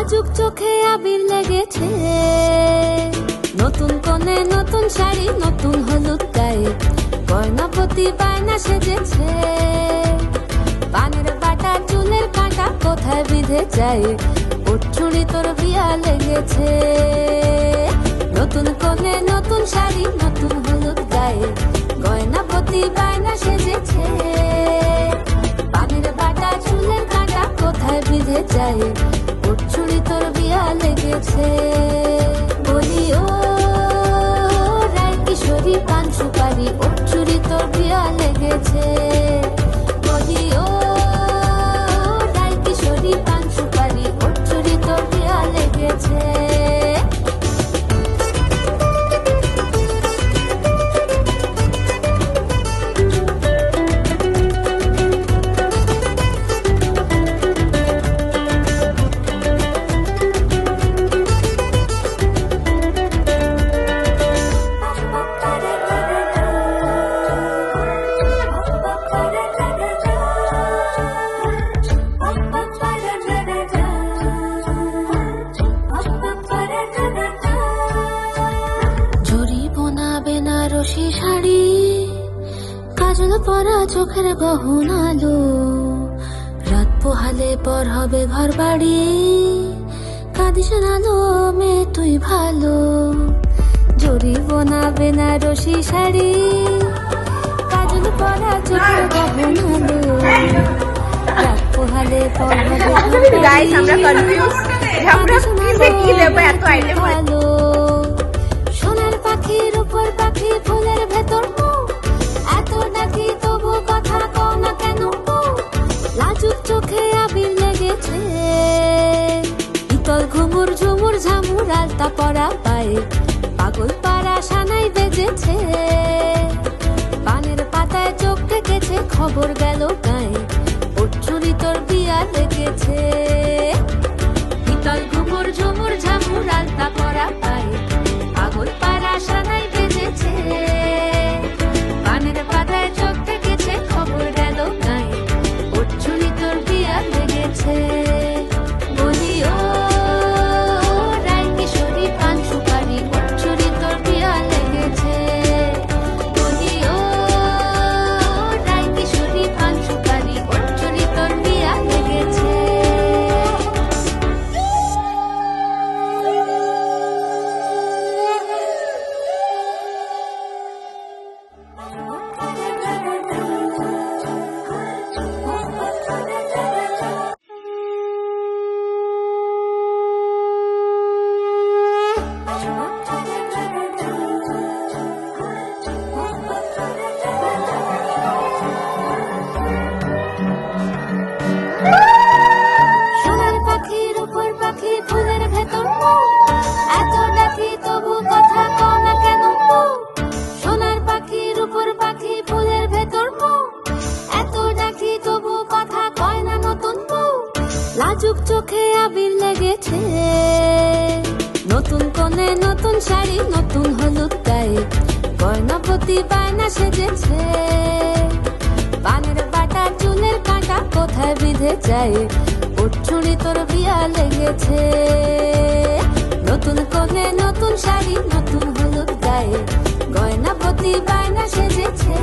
লাজুক চোখে আবির লেগেছে, নতুন কোণে নতুন শাড়ি নতুন হলুদ গায়ে, গয়নাপতি বায়না সেজেছে। পানের বাটা চুলের কাঁটা কোথায় বিঁধে যায়, উঠছুড়ি তোর বিয়া লেগেছে। নতুন কোণে নতুন শাড়ি নতুন হলুদ গায়ে, গয়নাপতি বায়না সেজেছে। পানের বাটা চুলের কাঁটা কোথায় বিঁধে যায়, উঠছুড়ি তোর বিয়া লেগেছে। বলি ও রায় কিশোরী পান সুপারি, উঠছুড়ি তোর বিয়া লেগেছে। বলি ও রায় কিশোরী পান সুপারি, উঠছুড়ি তোর বিয়া লেগেছে। বেনারসি শাড়ি, কাজল পরা চোখের গহনালো, রাত পোহালে পর হবে ঘর বাড়ি, কাঁদিস নালো মেয়ে তুই ভালো। জরিবোনা বেনারসি শাড়ি, কাজল পরা চোখের গহনালো, রাত পোহালে পর হবে ঘর বাড়ি, কাঁদিস নালো ভালো। সোনার পাখির উপর পাখি ফুলের ভেতর মুখ, এত ডাকি তবু কথা কও না কেন? লাজুক চোখে আবির লেগেছে, ইতল ঘুমুর ঝুমুর ঝামুর আলতা পরা পায়ে, পাগল পাড়া সানাই বেজেছে। পানের পাতায় চোখ ঠেকেছে, খবর গেল গায়ে, উঠছুড়ি তোর বিয়া লেগেছে। ইতল ঘুমুর ঝুমুর ঝামুর আলতা পরা পায়ে, পাগল পাড়া সানাই বেজেছে। পানের পাতায় চোখ ঠেকেছে, খবর গেল গায়ে, উঠছুড়ি তোর বিয়া লেগেছে। বলি ও রায় কিশোরী পান সুপারি, উঠছুড়ি তোর বিয়া লেগেছে। বলি ও রায় কিশোরী পান সুপারি, উঠছুড়ি তোর বিয়া লেগেছে। সোনার পাখির উপর পাখি ফুলের ভেতর মুখ, এত ডাকি তবু কথা কও না কেন? সোনার পাখির উপর পাখি ফুলের ভেতর মুখ, এত ডাকি তবু কথা কয় না নতুন বউ। লাজুক চোখে আবির লেগেছে, নতুন কোণে নতুন শাড়ি নতুন হলুদ গায়ে, গয়নাপতি বায়না সেজেছে। পানের বাটা চুলের কাঁটা কোথায় বিঁধে যায়, উঠছুড়ি তোর বিয়া লেগেছে। নতুন কোণে নতুন শাড়ি নতুন হলুদ গায়ে, গয়নাপতি বায়না সেজেছে।